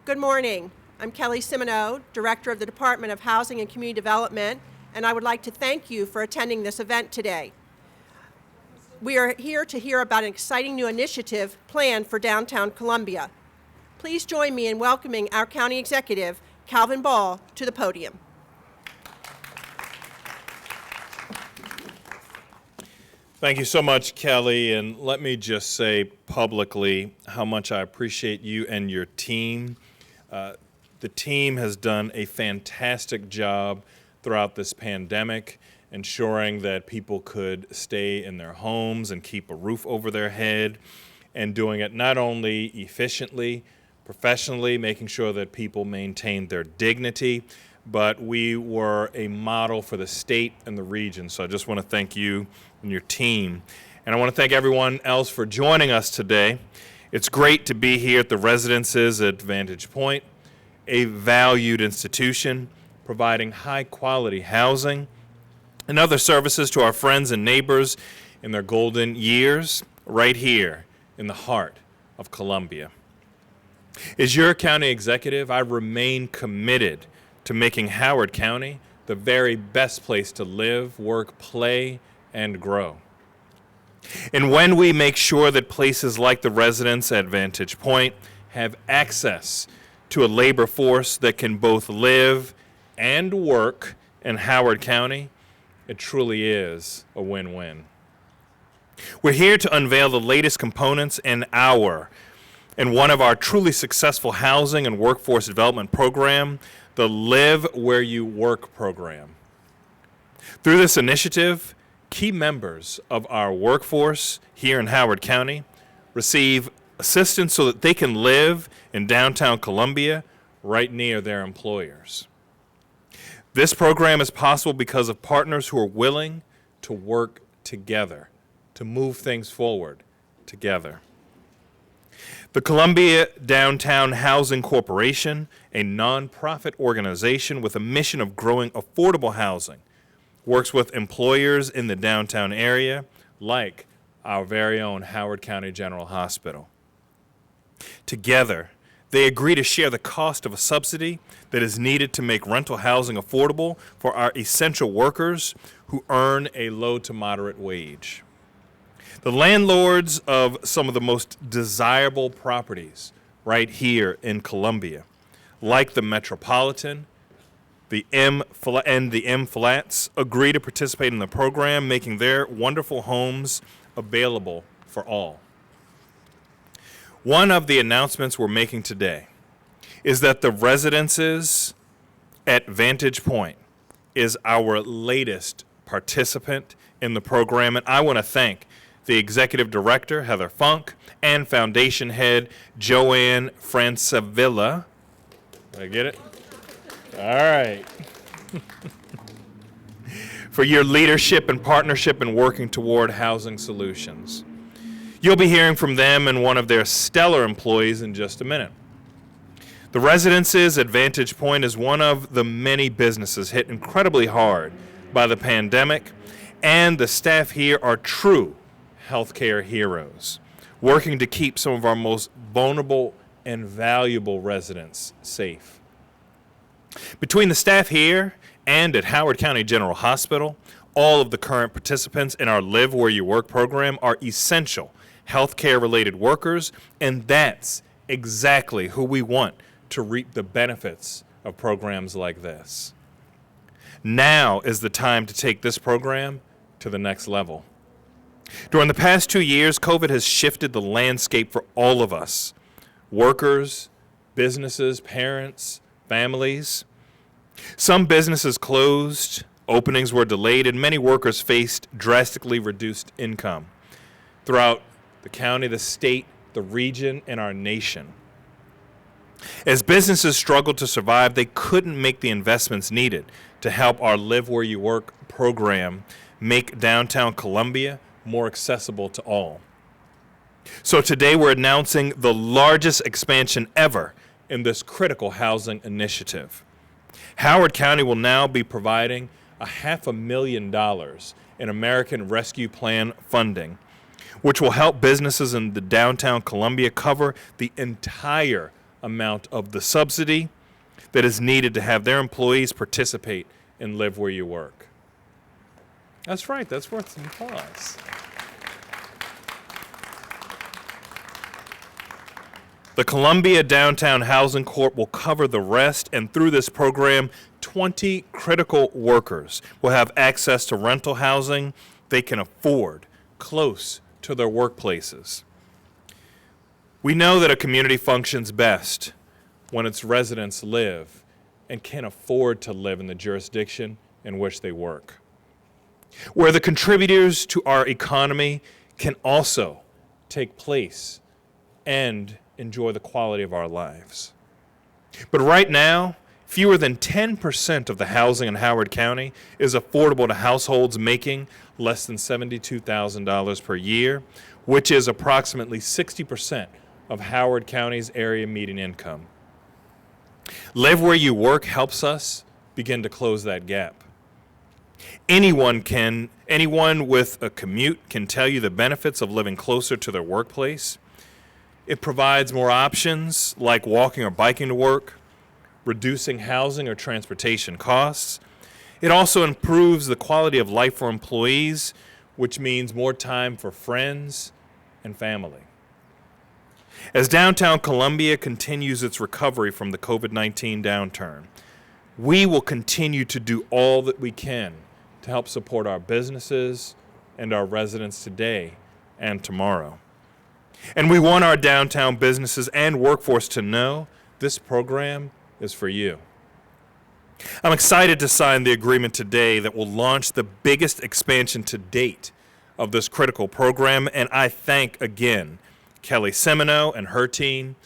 Good morning. I'm Kelly Simoneau, Director of the Department of Housing and Community Development, and I would like to thank you for attending this event today. We are here to hear about an exciting new initiative planned for downtown Columbia. Please join me in welcoming our County Executive, Calvin Ball, to the podium. Thank you so much, Kelly, and let me just say publicly how much I appreciate you and your team. The team has done a fantastic job throughout this pandemic, ensuring that people could stay in their homes and keep a roof over their head, and doing it not only efficiently, professionally, making sure that people maintain their dignity, but we were a model for the state and the region. So I just want to thank you and your team. And I want to thank everyone else for joining us today. It's great to be here at the residences at Vantage Point, a valued institution providing high-quality housing and other services to our friends and neighbors in their golden years right here in the heart of Columbia. As your county executive, I remain committed to making Howard County the very best place to live, work, play, and grow. And when we make sure that places like the residents at Vantage Point have access to a labor force that can both live and work in Howard County, it truly is a win-win. We're here to unveil the latest components in one of our truly successful housing and workforce development program, the Live Where You Work program. Through this initiative, key members of our workforce here in Howard County receive assistance so that they can live in downtown Columbia right near their employers. This program is possible because of partners who are willing to work together, to move things forward together. The Columbia Downtown Housing Corporation, a nonprofit organization with a mission of growing affordable housing, works with employers in the downtown area, like our very own Howard County General Hospital. Together, they agree to share the cost of a subsidy that is needed to make rental housing affordable for our essential workers who earn a low to moderate wage. The landlords of some of the most desirable properties right here in Columbia, like the Metropolitan, the M Flats, agree to participate in the program, making their wonderful homes available for all. One of the announcements we're making today is that the residences at Vantage Point is our latest participant in the program, and I want to thank the Executive Director, Heather Funk, and Foundation Head, Joann Francavilla. Did I get it? All right. For your leadership and partnership in working toward housing solutions. You'll be hearing from them and one of their stellar employees in just a minute. The residences at Vantage Point is one of the many businesses hit incredibly hard by the pandemic, and the staff here are true healthcare heroes, working to keep some of our most vulnerable and valuable residents safe. Between the staff here and at Howard County General Hospital, all of the current participants in our Live Where You Work program are essential healthcare-related workers, and that's exactly who we want to reap the benefits of programs like this. Now is the time to take this program to the next level. During the past 2 years, COVID has shifted the landscape for all of us, workers, businesses, parents, families. Some businesses closed, openings were delayed, and many workers faced drastically reduced income throughout the county, the state, the region, and our nation. As businesses struggled to survive, they couldn't make the investments needed to help our Live Where You Work program make downtown Columbia more accessible to all. So today we're announcing the largest expansion ever in this critical housing initiative. Howard County will now be providing $500,000 in American Rescue Plan funding, which will help businesses in the downtown Columbia cover the entire amount of the subsidy that is needed to have their employees participate in Live Where You Work. That's right, that's worth some applause. The Columbia Downtown Housing Corp will cover the rest, and through this program, 20 critical workers will have access to rental housing they can afford close to their workplaces. We know that a community functions best when its residents live and can afford to live in the jurisdiction in which they work, where the contributors to our economy can also take place and enjoy the quality of our lives. But right now, fewer than 10% of the housing in Howard County is affordable to households making less than $72,000 per year, which is approximately 60% of Howard County's area median income. Live Where You Work helps us begin to close that gap. Anyone with a commute can tell you the benefits of living closer to their workplace. It provides more options like walking or biking to work, reducing housing or transportation costs. It also improves the quality of life for employees, which means more time for friends and family. As downtown Columbia continues its recovery from the COVID-19 downturn, we will continue to do all that we can to help support our businesses and our residents today and tomorrow. And we want our downtown businesses and workforce to know this program is for you. I'm excited to sign the agreement today that will launch the biggest expansion to date of this critical program, and I thank again Kelly Semino and her team,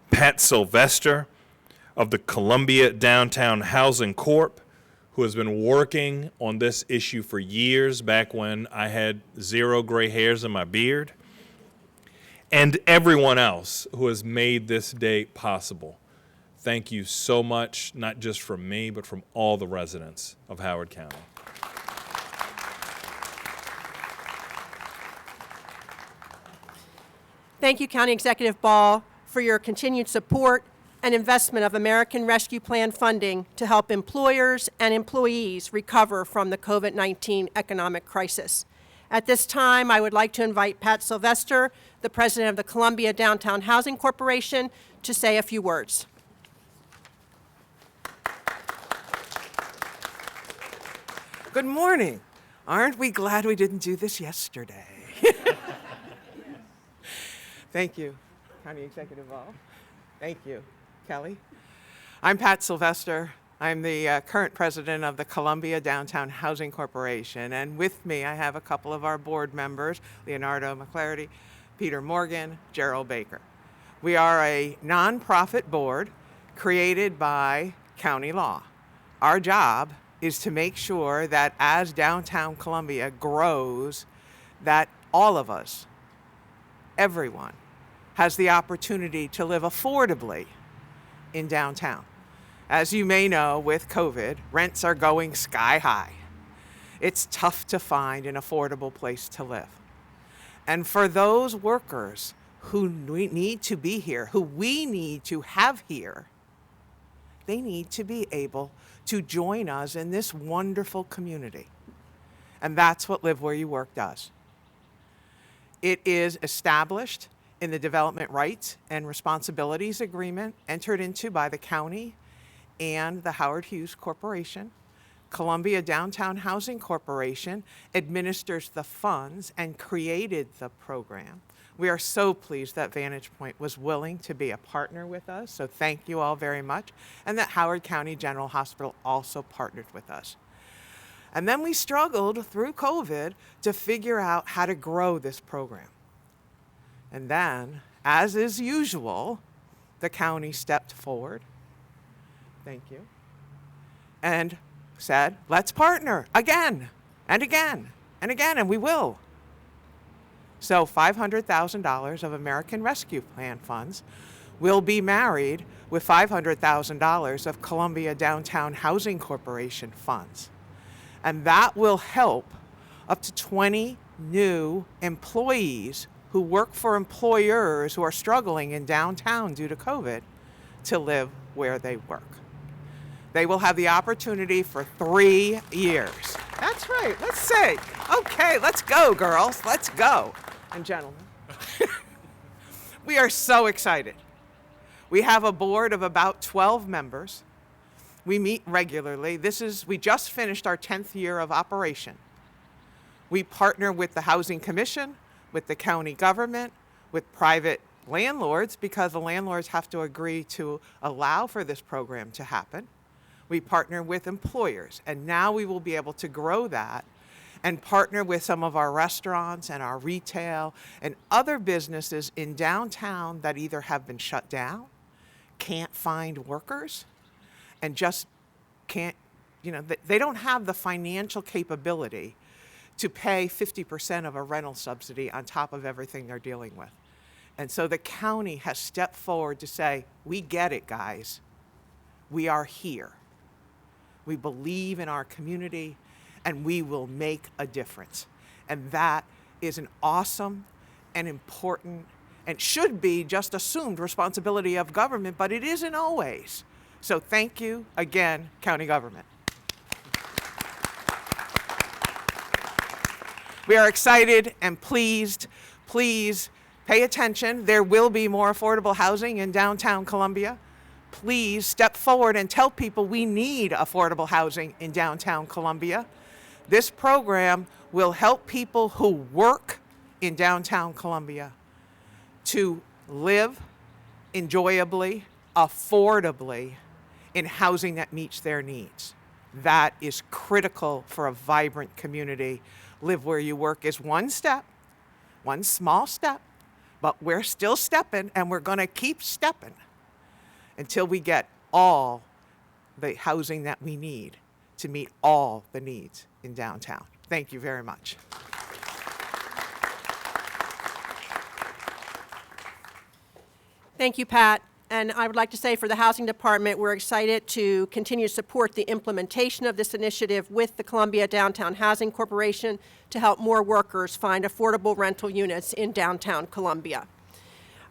Pat Sylvester of the Columbia Downtown Housing Corp., who has been working on this issue for years, back when I had 0 gray hairs in my beard, and everyone else who has made this day possible. Thank you so much, not just from me, but from all the residents of Howard County. Thank you, County Executive Ball, for your continued support and investment of American Rescue Plan funding to help employers and employees recover from the COVID-19 economic crisis. At this time, I would like to invite Pat Sylvester, the president of the Columbia Downtown Housing Corporation, to say a few words. Good morning. Aren't we glad we didn't do this yesterday? Thank you, County Executive Ball. Thank you, Kelly. I'm Pat Sylvester. I'm the current president of the Columbia Downtown Housing Corporation, and with me I have a couple of our board members, Leonardo McClarty, Peter Morgan, Gerald Baker. We are a nonprofit board created by county law. Our job is to make sure that as downtown Columbia grows, that all of us, everyone, has the opportunity to live affordably in downtown. As you may know, with COVID, rents are going sky high. It's tough to find an affordable place to live. And for those workers who need to be here, who we need to have here, they need to be able to join us in this wonderful community. And that's what Live Where You Work does. It is established in the Development Rights and Responsibilities Agreement entered into by the county and the Howard Hughes Corporation. Columbia Downtown Housing Corporation administers the funds and created the program. We are so pleased that Vantage Point was willing to be a partner with us, so thank you all very much, and that Howard County General Hospital also partnered with us. And then we struggled through COVID to figure out how to grow this program. And then, as is usual, the county stepped forward, thank you, and said, let's partner again and again and again, and we will. So $500,000 of American Rescue Plan funds will be married with $500,000 of Columbia Downtown Housing Corporation funds. And that will help up to 20 new employees who work for employers who are struggling in downtown due to COVID to live where they work. They will have the opportunity for 3 years. That's right. Let's say, okay, let's go, girls. Let's go. And gentlemen, we are so excited. We have a board of about 12 members. We meet regularly. We just finished our 10th year of operation. We partner with the Housing Commission, with the county government, with private landlords, because the landlords have to agree to allow for this program to happen. We partner with employers, and now we will be able to grow that and partner with some of our restaurants and our retail and other businesses in downtown that either have been shut down, can't find workers, and just can't, they don't have the financial capability to pay 50% of a rental subsidy on top of everything they're dealing with. And so the county has stepped forward to say, we get it, guys. We are here. We believe in our community, and we will make a difference. And that is an awesome and important and should be just assumed responsibility of government, but it isn't always. So thank you again, county government. We are excited and pleased. Please pay attention. There will be more affordable housing in downtown Columbia. Please step forward and tell people we need affordable housing in downtown Columbia. This program will help people who work in downtown Columbia to live enjoyably, affordably, in housing that meets their needs. That is critical for a vibrant community. Live where you work is one step, one small step, but we're still stepping, and we're going to keep stepping until we get all the housing that we need to meet all the needs in downtown. Thank you very much. Thank you, Pat. And I would like to say for the Housing Department, we're excited to continue to support the implementation of this initiative with the Columbia Downtown Housing Corporation to help more workers find affordable rental units in downtown Columbia.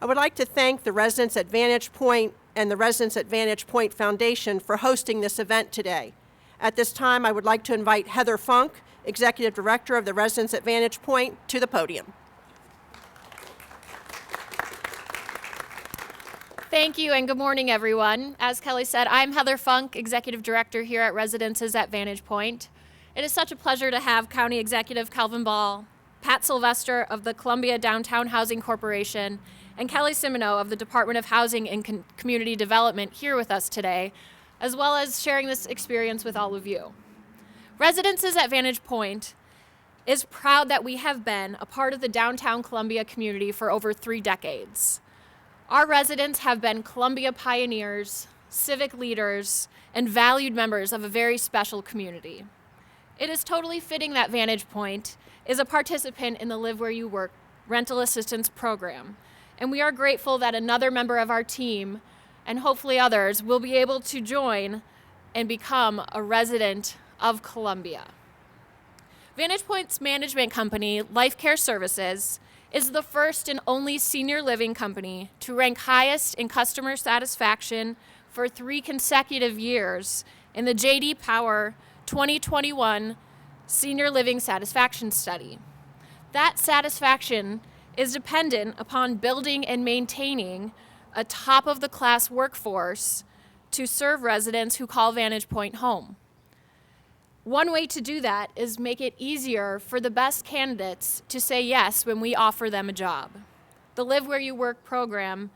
I would like to thank the residents at Vantage Point and the Residents at Vantage Point Foundation for hosting this event today. At this time, I would like to invite Heather Funk, Executive Director of the Residents at Vantage Point, to the podium. Thank you, and good morning, everyone. As Kelly said, I'm Heather Funk, Executive Director here at Residences at Vantage Point. It is such a pleasure to have County Executive Calvin Ball, Pat Sylvester of the Columbia Downtown Housing Corporation, and Kelly Simoneau of the Department of Housing and Community Development here with us today, as well as sharing this experience with all of you. Residences at Vantage Point is proud that we have been a part of the downtown Columbia community for over 3 decades. Our residents have been Columbia pioneers, civic leaders, and valued members of a very special community. It is totally fitting that Vantage Point is a participant in the Live Where You Work rental assistance program, and we are grateful that another member of our team, and hopefully others, will be able to join and become a resident of Columbia. Vantage Point's management company, Life Care Services, is the first and only senior living company to rank highest in customer satisfaction for 3 consecutive years in the J.D. Power 2021 Senior Living Satisfaction Study. That satisfaction is dependent upon building and maintaining a top-of-the-class workforce to serve residents who call Vantage Point home. One way to do that is make it easier for the best candidates to say yes when we offer them a job. The Live Where You Work program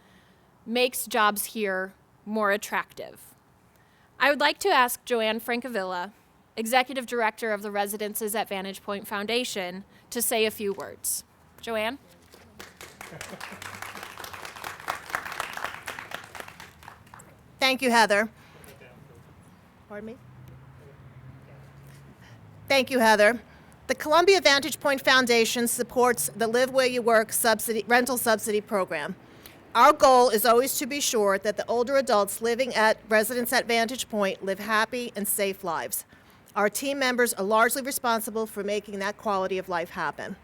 makes jobs here more attractive. I would like to ask Joann Francavilla, Executive Director of the Residences at Vantage Point Foundation, to say a few words. Joann? Thank you, Heather. Pardon me? Thank you, Heather. The Columbia Vantage Point Foundation supports the Live Where You Work rental subsidy program. Our goal is always to be sure that the older adults living at Residents at Vantage Point live happy and safe lives. Our team members are largely responsible for making that quality of life happen.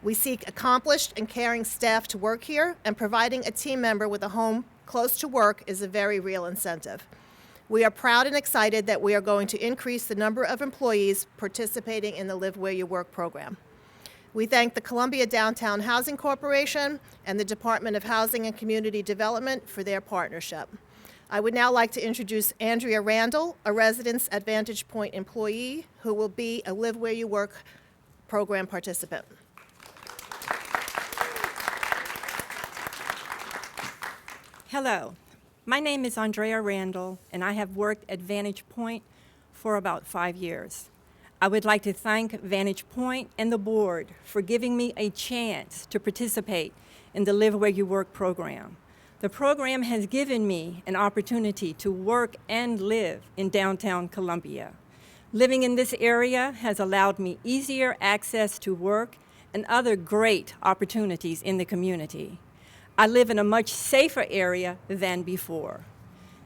We seek accomplished and caring staff to work here, and providing a team member with a home close to work is a very real incentive. We are proud and excited that we are going to increase the number of employees participating in the Live Where You Work program. We thank the Columbia Downtown Housing Corporation and the Department of Housing and Community Development for their partnership. I would now like to introduce Andrea Randall, a Residence at Vantage Point employee who will be a Live Where You Work program participant. Hello, my name is Andrea Randall, and I have worked at Vantage Point for about 5 years. I would like to thank Vantage Point and the board for giving me a chance to participate in the Live Where You Work program. The program has given me an opportunity to work and live in downtown Columbia. Living in this area has allowed me easier access to work and other great opportunities in the community. I live in a much safer area than before.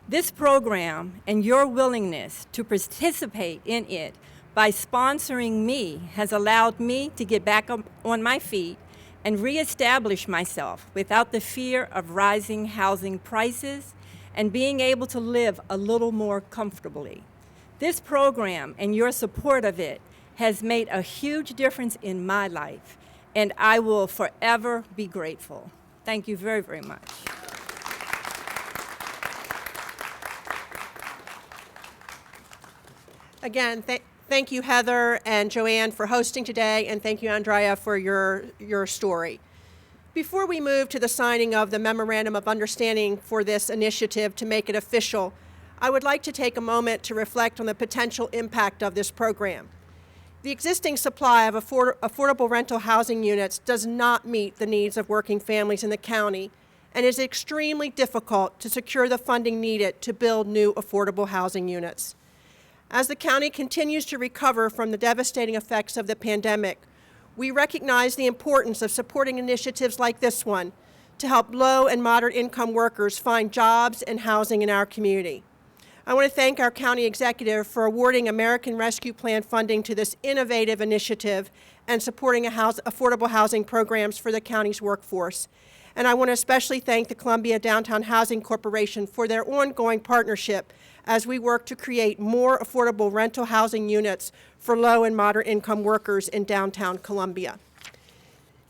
This program and your willingness to participate in it by sponsoring me has allowed me to get back up on my feet and reestablish myself without the fear of rising housing prices and being able to live a little more comfortably. This program and your support of it has made a huge difference in my life, and I will forever be grateful. Thank you very, very much. Again, thank you, Heather and Joann, for hosting today, and thank you, Andrea, for your story. Before we move to the signing of the Memorandum of Understanding for this initiative to make it official, I would like to take a moment to reflect on the potential impact of this program. The existing supply of affordable rental housing units does not meet the needs of working families in the county, and is extremely difficult to secure the funding needed to build new affordable housing units. As the county continues to recover from the devastating effects of the pandemic, we recognize the importance of supporting initiatives like this one to help low and moderate income workers find jobs and housing in our community. I want to thank our county executive for awarding American Rescue Plan funding to this innovative initiative and supporting affordable housing programs for the county's workforce. And I want to especially thank the Columbia Downtown Housing Corporation for their ongoing partnership as we work to create more affordable rental housing units for low and moderate income workers in downtown Columbia.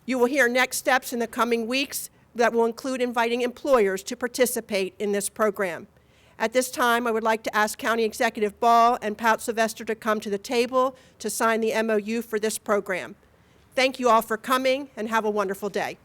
You will hear next steps in the coming weeks that will include inviting employers to participate in this program. At this time, I would like to ask County Executive Ball and Pat Sylvester to come to the table to sign the MOU for this program. Thank you all for coming, and have a wonderful day.